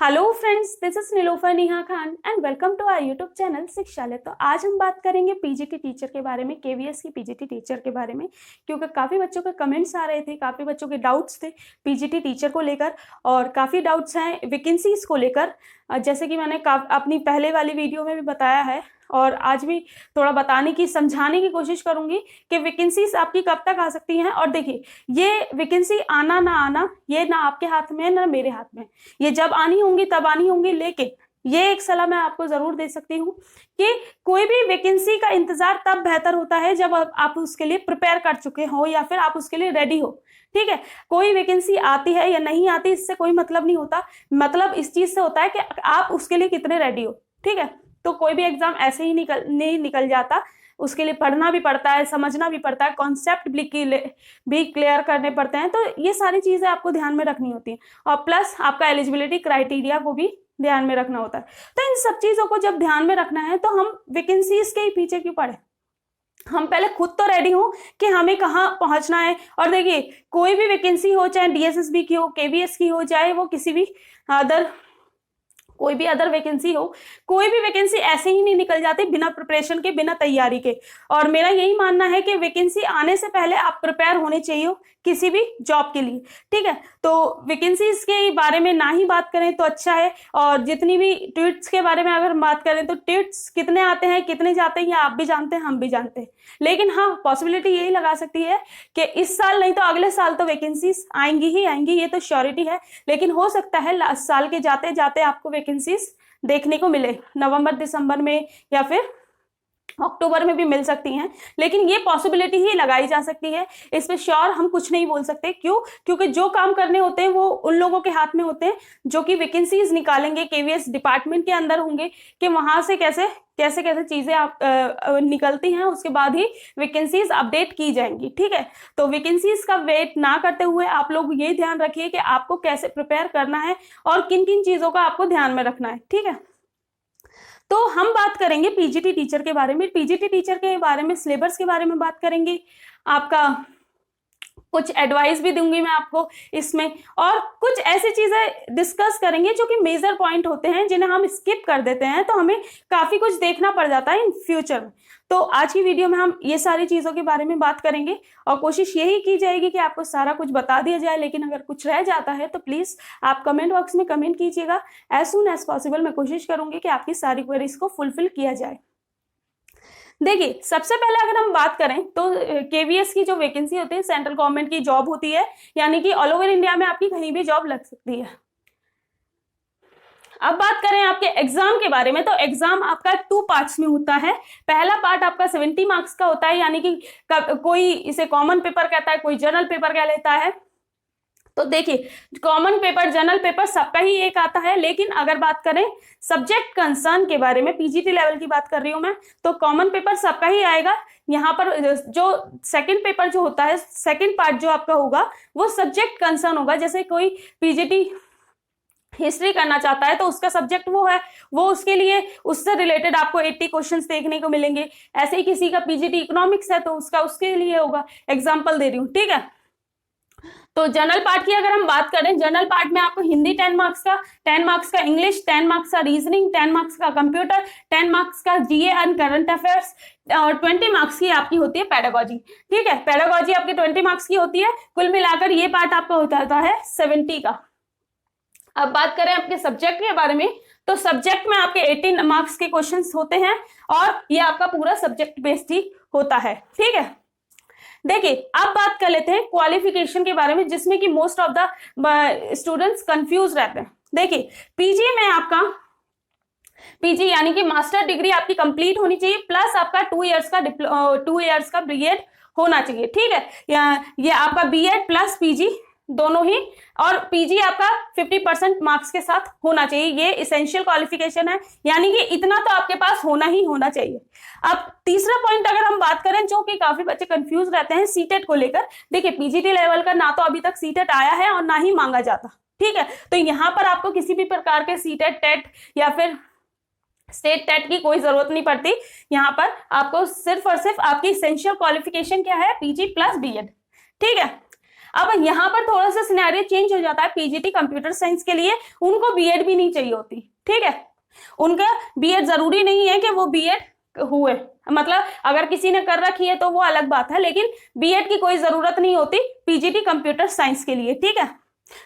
Hello friends, this is Nilofar Neha Khan and welcome to our YouTube channel Shikshalaya. तो आज हम बात करेंगे पीजीटी टीचर के बारे में, केवीएस की पीजीटी टीचर के बारे में, क्योंकि काफ़ी बच्चों के कमेंट्स आ रहे थे, काफ़ी बच्चों के डाउट्स थे पीजीटी टीचर को लेकर और काफ़ी डाउट्स हैं वैकेंसीज को लेकर। जैसे कि मैंने अपनी पहले वाली वीडियो में भी बताया है और आज भी थोड़ा बताने की, समझाने की कोशिश करूंगी कि वैकेंसीज आपकी कब तक आ सकती हैं। और देखिए, ये वैकेंसी आना ना आना ये ना आपके हाथ में है ना मेरे हाथ में, ये जब आनी होंगी तब आनी होंगी। लेकिन ये एक सलाह मैं आपको जरूर दे सकती हूँ कि कोई भी वैकेंसी का इंतजार तब बेहतर होता है जब आप उसके लिए प्रिपेयर कर चुके हो या फिर आप उसके लिए रेडी हो। ठीक है, कोई वैकेंसी आती है या नहीं आती इससे कोई मतलब नहीं होता, मतलब इस चीज से होता है कि आप उसके लिए कितने रेडी हो। ठीक है, तो कोई भी एग्जाम ऐसे ही नहीं निकल जाता, उसके लिए पढ़ना भी पड़ता है, समझना भी पड़ता है, कॉन्सेप्ट भी क्लियर करने पड़ते हैं। तो ये सारी चीजें आपको ध्यान में रखनी होती है और प्लस आपका एलिजिबिलिटी क्राइटेरिया को भी ध्यान में रखना होता है। तो इन सब चीजों को जब ध्यान में रखना है तो हम वैकेंसीज के ही पीछे क्यों पड़े, हम पहले खुद तो रेडी हो कि हमें कहाँ पहुंचना है। और देखिए, कोई भी वैकेंसी हो, चाहे डीएसएसबी की हो, केवीएस की हो, चाहे वो किसी भी कोई भी अदर वैकेंसी हो, कोई भी वैकेंसी ऐसे ही नहीं निकल जाती बिना प्रिपरेशन के, बिना तैयारी के। और मेरा यही मानना है कि वैकेंसी आने से पहले आप प्रिपेयर होने चाहिए किसी भी जॉब के लिए। ठीक है, तो वैकेंसीज के बारे में ना ही बात करें तो अच्छा है। और जितनी भी ट्वीट्स के बारे में अगर बात करें तो ट्वीट्स कितने आते हैं कितने जाते हैं ये आप भी जानते हैं, हम भी जानते हैं। लेकिन हाँ, पॉसिबिलिटी यही लगा सकती है कि इस साल नहीं तो अगले साल तो वैकेंसीज आएंगी ही आएंगी, ये तो श्योरिटी है। लेकिन हो सकता है लास्ट साल के जाते जाते आपको वैकेंसीज देखने को मिले, नवंबर दिसंबर में या फिर अक्टूबर में भी मिल सकती हैं। लेकिन ये पॉसिबिलिटी ही लगाई जा सकती है, इस पे श्योर हम कुछ नहीं बोल सकते। क्यों? क्योंकि जो काम करने होते हैं वो उन लोगों के हाथ में होते हैं जो कि वैकेंसीज निकालेंगे, केवीएस डिपार्टमेंट के अंदर होंगे कि वहां से कैसे कैसे चीजें आप निकलती हैं, उसके बाद ही वैकेंसीज अपडेट की जाएंगी। ठीक है, तो वैकेंसीज का वेट ना करते हुए आप लोग ये ध्यान रखिए कि आपको कैसे प्रिपेयर करना है और किन किन चीजों का आपको ध्यान में रखना है। ठीक है, तो हम बात करेंगे पीजीटी टीचर के बारे में। पीजीटी टीचर के बारे में सिलेबस के बारे में बात करेंगे, आपका कुछ एडवाइस भी दूंगी मैं आपको इसमें, और कुछ ऐसी चीजें डिस्कस करेंगे जो कि मेजर पॉइंट होते हैं जिन्हें हम स्किप कर देते हैं, तो हमें काफी कुछ देखना पड़ जाता है इन फ्यूचर में। तो आज की वीडियो में हम ये सारी चीजों के बारे में बात करेंगे और कोशिश यही की जाएगी कि आपको सारा कुछ बता दिया जाए। लेकिन अगर कुछ रह जाता है तो प्लीज आप कमेंट बॉक्स में कमेंट कीजिएगा। एज सून एज पॉसिबल मैं कोशिश करूंगी कि आपकी सारी क्वेरीज को फुलफिल किया जाए। देखिए, सबसे पहले अगर हम बात करें तो केवीएस की जो वैकेंसी होती है सेंट्रल गवर्नमेंट की जॉब होती है, यानी कि ऑल ओवर इंडिया में आपकी कहीं भी जॉब लग सकती है। अब बात करें आपके एग्जाम के बारे में, तो एग्जाम आपका 2 पार्ट्स में होता है। पहला पार्ट आपका 70 मार्क्स का होता है, यानी कि कोई इसे कॉमन पेपर कहता है, कोई जनरल पेपर कह लेता है। तो देखिए, कॉमन पेपर, जनरल पेपर सबका ही एक आता है। लेकिन अगर बात करें सब्जेक्ट कंसर्न के बारे में, पीजीटी लेवल की बात कर रही हूं मैं, तो कॉमन पेपर सबका ही आएगा। यहाँ पर जो सेकंड पेपर जो होता है, सेकंड पार्ट जो आपका होगा वो सब्जेक्ट कंसर्न होगा। जैसे कोई पीजीटी हिस्ट्री करना चाहता है तो उसका सब्जेक्ट वो है, वो उसके लिए उससे रिलेटेड आपको 80 क्वेश्चंस देखने को मिलेंगे। ऐसे ही किसी का पीजीटी इकोनॉमिक्स है तो उसका उसके लिए होगा। एग्जाम्पल दे रही हूँ, ठीक है। तो जनरल पार्ट की अगर हम बात करें, जनरल पार्ट में आपको हिंदी 10 मार्क्स का, 10 मार्क्स का इंग्लिश, 10 मार्क्स का रीजनिंग, 10 मार्क्स का कंप्यूटर, 10 मार्क्स का जीए एंड करंट अफेयर्स और 20 मार्क्स की आपकी होती है पेडागोजी। ठीक है, पेडागोजी आपकी 20 मार्क्स की होती है। कुल मिलाकर ये पार्ट आपका होता है 70 का। अब बात करें आपके सब्जेक्ट के बारे में, तो सब्जेक्ट में आपके 18 मार्क्स के क्वेश्चंस होते हैं और ये आपका पूरा सब्जेक्ट बेस्ड ही होता है। ठीक है, देखिए अब बात कर लेते हैं क्वालिफिकेशन के बारे में, जिसमें कि most of the students confuse रहते हैं। देखिए, पीजी में आपका पीजी यानी कि मास्टर डिग्री आपकी कंप्लीट होनी चाहिए, प्लस आपका 2 इयर्स का बीएड होना चाहिए। ठीक है, ये आपका बीएड प्लस पीजी दोनों ही, और पीजी आपका 50% मार्क्स के साथ होना चाहिए। ये इसेंशियल क्वालिफिकेशन है, यानी कि इतना तो आपके पास होना ही होना चाहिए। अब तीसरा पॉइंट अगर हम बात करें, जो कि काफी बच्चे कंफ्यूज रहते हैं सीटेट को लेकर। देखिए, पीजीटी लेवल का ना तो अभी तक सीटेट आया है और ना ही मांगा जाता। ठीक है, तो यहाँ पर आपको किसी भी प्रकार के सीटेट, टेट या फिर स्टेट टेट की कोई जरूरत नहीं पड़ती। यहाँ पर आपको सिर्फ और सिर्फ आपकी इसेंशियल क्वालिफिकेशन क्या है, पीजी प्लस बीएड। ठीक है, अब यहाँ पर थोड़ा सा सिनेरियो चेंज हो जाता है, पीजीटी कंप्यूटर साइंस के लिए उनको बीएड भी नहीं चाहिए होती, ठीक है, उनका बीएड जरूरी नहीं है कि वो बीएड हुए, मतलब अगर किसी ने कर रखी है तो वो अलग बात है, लेकिन बीएड की कोई जरूरत नहीं होती पीजीटी कंप्यूटर साइंस के लिए, ठीक है।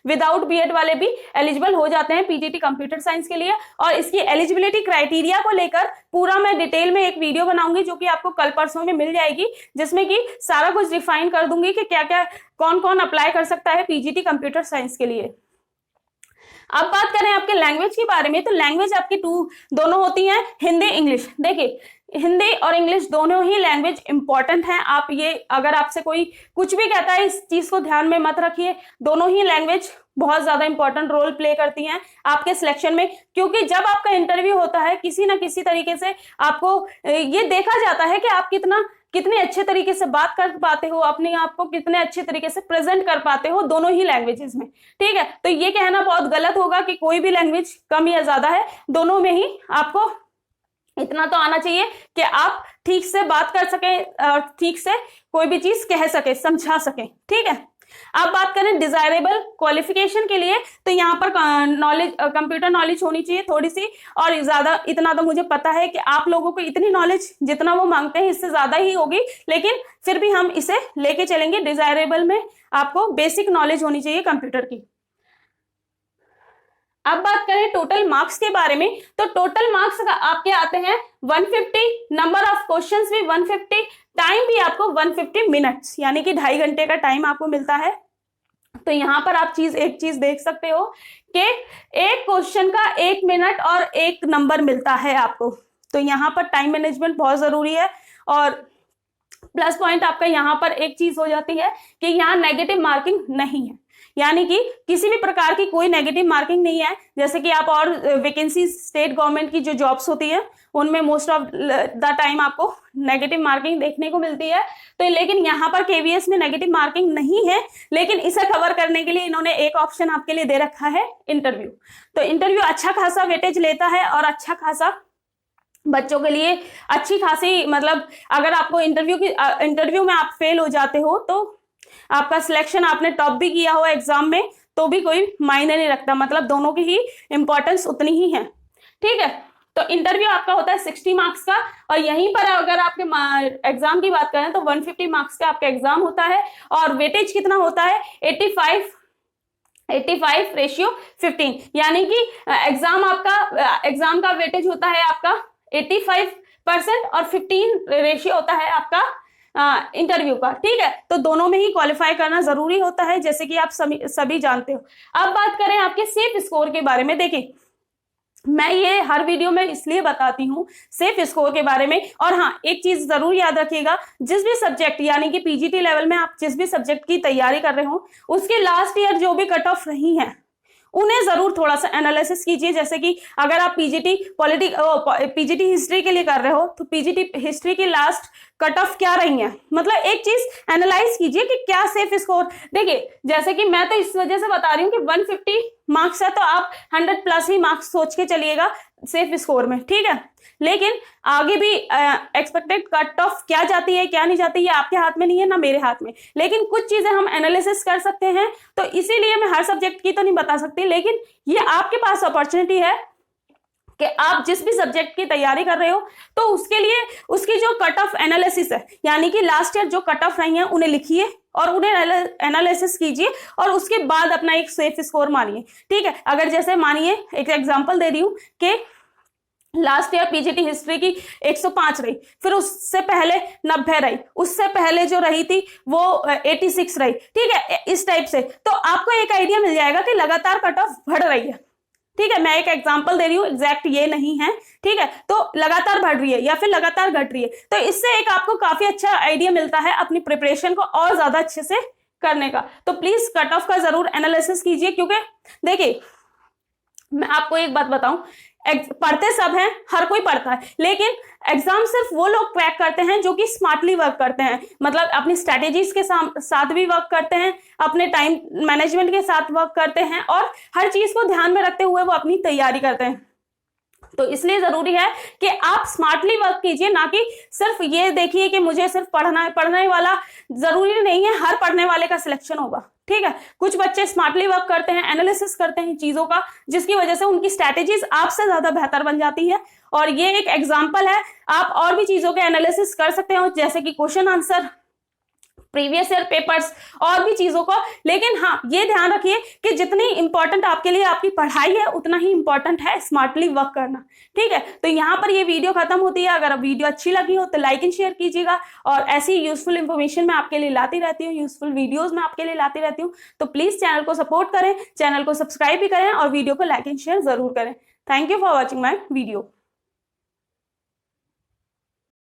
विदाउट बीएड वाले भी एलिजिबल हो जाते हैं पीजीटी कंप्यूटर साइंस के लिए। और इसकी एलिजिबिलिटी क्राइटेरिया को लेकर पूरा मैं डिटेल में एक वीडियो बनाऊंगी जो कि आपको कल परसों में मिल जाएगी, जिसमें कि सारा कुछ डिफाइन कर दूंगी कि क्या क्या कौन कौन अप्लाई कर सकता है पीजीटी कंप्यूटर साइंस के लिए। अब बात करें आपके लैंग्वेज के बारे में, तो लैंग्वेज आपकी दोनों होती हैं, हिंदी इंग्लिश। देखिए हिंदी और इंग्लिश दोनों ही लैंग्वेज इंपॉर्टेंट हैं। आप ये अगर आपसे कोई कुछ भी कहता है इस चीज को ध्यान में मत रखिए, दोनों ही लैंग्वेज बहुत ज्यादा इंपॉर्टेंट रोल प्ले करती हैं आपके सिलेक्शन में, क्योंकि जब आपका इंटरव्यू होता है किसी ना किसी तरीके से आपको ये देखा जाता है कि आप कितने अच्छे तरीके से बात कर पाते हो, अपने आप को कितने अच्छे तरीके से प्रेजेंट कर पाते हो दोनों ही लैंग्वेजेस में, ठीक है। तो ये कहना बहुत गलत होगा कि कोई भी लैंग्वेज कम या ज्यादा है, दोनों में ही आपको इतना तो आना चाहिए कि आप ठीक से बात कर सके और ठीक से कोई भी चीज कह सके, समझा सके, ठीक है। अब बात करें डिजायरेबल क्वालिफिकेशन के लिए, तो यहाँ पर नॉलेज, कंप्यूटर नॉलेज होनी चाहिए थोड़ी सी, और ज्यादा इतना तो मुझे पता है कि आप लोगों को इतनी नॉलेज जितना वो मांगते हैं इससे ज्यादा ही होगी, लेकिन फिर भी हम इसे लेके चलेंगे। डिजायरेबल में आपको बेसिक नॉलेज होनी चाहिए कंप्यूटर की। अब बात करें टोटल मार्क्स के बारे में, तो टोटल मार्क्स आपके आते हैं 150, नंबर ऑफ क्वेश्चंस भी 150, टाइम भी आपको 150 मिनट्स, यानी कि 2.5 घंटे का टाइम आपको मिलता है। तो यहां पर आप एक चीज देख सकते हो कि एक क्वेश्चन का 1 मिनट और 1 नंबर मिलता है आपको, तो यहां पर टाइम मैनेजमेंट बहुत जरूरी है। और प्लस पॉइंट आपका यहां पर एक चीज हो जाती है कि यहाँ नेगेटिव मार्किंग नहीं है, यानी कि किसी भी प्रकार की कोई नेगेटिव मार्किंग नहीं है। जैसे कि आप और वैकेंसी स्टेट गवर्नमेंट की जो जॉब्स होती है उनमें मोस्ट ऑफ द टाइम आपको नेगेटिव मार्किंग देखने को मिलती है, तो लेकिन यहाँ पर केवीएस में नेगेटिव मार्किंग नहीं है, लेकिन इसे कवर करने के लिए इन्होंने एक ऑप्शन आपके लिए दे रखा है, इंटरव्यू। तो इंटरव्यू अच्छा खासा वेटेज लेता है और अच्छा खासा बच्चों के लिए अच्छी खासी, मतलब अगर आपको इंटरव्यू में आप फेल हो जाते हो तो आपका सिलेक्शन, आपने टॉप भी किया हो एग्जाम में तो भी कोई मायने नहीं रखता, मतलब दोनों की ही इंपॉर्टेंस उतनी ही है, ठीक है। तो इंटरव्यू आपका होता है 60 मार्क्स का, और यहीं पर अगर आपके एग्जाम की बात करें तो 150 मार्क्स का आपका एग्जाम होता है, और वेटेज कितना होता है 85/15, यानी कि एग्जाम का वेटेज होता है आपका 85% और 15 रेशियो होता है आपका इंटरव्यू का, ठीक है। तो दोनों में ही क्वालिफाई करना जरूरी होता है, जैसे कि आप सभी जानते हो। अब बात करें आपके सेफ स्कोर के बारे में, देखिए मैं ये हर वीडियो में इसलिए बताती हूँ सेफ स्कोर के बारे में। और हाँ, एक चीज जरूर याद रखिएगा, जिस भी सब्जेक्ट यानी कि पीजीटी लेवल में आप जिस भी सब्जेक्ट की तैयारी कर रहे हो उसके लास्ट ईयर जो भी कट ऑफ रही हैं उन्हें जरूर थोड़ा सा एनालिसिस कीजिए। जैसे कि अगर आप पीजीटी हिस्ट्री के लिए कर रहे हो तो पीजीटी हिस्ट्री की लास्ट कट ऑफ क्या रही है, मतलब एक चीज एनालाइज कीजिए कि क्या सेफ स्कोर। देखिए जैसे कि मैं तो इस वजह से बता रही हूँ कि 150 मार्क्स है तो आप 100+ ही मार्क्स सोच के चलिएगा सेफ स्कोर में, ठीक है। लेकिन आगे भी एक्सपेक्टेड कट ऑफ क्या जाती है क्या नहीं जाती, ये आपके हाथ में नहीं है ना मेरे हाथ में, लेकिन कुछ चीजें हम एनालिसिस कर सकते हैं। तो इसीलिए मैं हर सब्जेक्ट की तो नहीं बता सकती, लेकिन ये आपके पास अपॉर्चुनिटी है कि आप जिस भी सब्जेक्ट की तैयारी कर रहे हो तो उसके लिए उसकी जो कट ऑफ एनालिसिस है, यानी कि लास्ट ईयर जो कट ऑफ रही है उन्हें लिखिए और उन्हें एनालिसिस कीजिए और उसके बाद अपना एक सेफ स्कोर मानिए, ठीक है। अगर जैसे मानिए एक एग्जांपल दे रही हूं कि लास्ट ईयर पीजीटी हिस्ट्री की 105 रही, फिर उससे पहले 90 रही, उससे पहले जो रही थी वो 86 रही, ठीक है, इस टाइप से। तो आपको एक आइडिया मिल जाएगा कि लगातार कट ऑफ बढ़ रही है, ठीक है। मैं एक एग्जांपल दे रही हूँ, एग्जैक्ट ये नहीं है, ठीक है। तो लगातार बढ़ रही है या फिर लगातार घट रही है, तो इससे एक आपको काफी अच्छा आइडिया मिलता है अपनी प्रिपरेशन को और ज्यादा अच्छे से करने का। तो प्लीज कट ऑफ का जरूर एनालिसिस कीजिए, क्योंकि देखिए मैं आपको एक बात बताऊं, पढ़ते सब हैं, हर कोई पढ़ता है, लेकिन एग्जाम सिर्फ वो लोग क्रैक करते हैं जो कि स्मार्टली वर्क करते हैं, मतलब अपनी स्ट्रेटेजीज के साथ भी वर्क करते हैं, अपने टाइम मैनेजमेंट के साथ वर्क करते हैं और हर चीज को ध्यान में रखते हुए वो अपनी तैयारी करते हैं। तो इसलिए जरूरी है कि आप स्मार्टली वर्क कीजिए, ना कि सिर्फ ये देखिए कि मुझे सिर्फ पढ़ना है। पढ़ने वाला जरूरी नहीं है हर पढ़ने वाले का सिलेक्शन होगा, ठीक है। कुछ बच्चे स्मार्टली वर्क करते हैं, एनालिसिस करते हैं चीजों का, जिसकी वजह से उनकी स्ट्रैटेजीज आपसे ज्यादा बेहतर बन जाती है। और ये एक एग्जांपल है, आप और भी चीजों के एनालिसिस कर सकते हो, जैसे कि question answer, previous year papers और भी चीजों को। लेकिन हाँ, ये ध्यान रखिए कि जितनी इंपॉर्टेंट आपके लिए आपकी पढ़ाई है, उतना ही इंपॉर्टेंट है स्मार्टली वर्क करना, ठीक है। तो यहाँ पर ये वीडियो खत्म होती है। अगर वीडियो अच्छी लगी हो तो लाइक एंड शेयर कीजिएगा, और ऐसी यूजफुल इंफॉर्मेशन मैं आपके लिए लाती रहती हूँ, यूजफुल वीडियोज मैं आपके लिए लाती रहती हूँ। तो प्लीज चैनल को सपोर्ट करें, चैनल को सब्सक्राइब भी करें और वीडियो को लाइक एंड शेयर जरूर करें। Thank you for watching my video.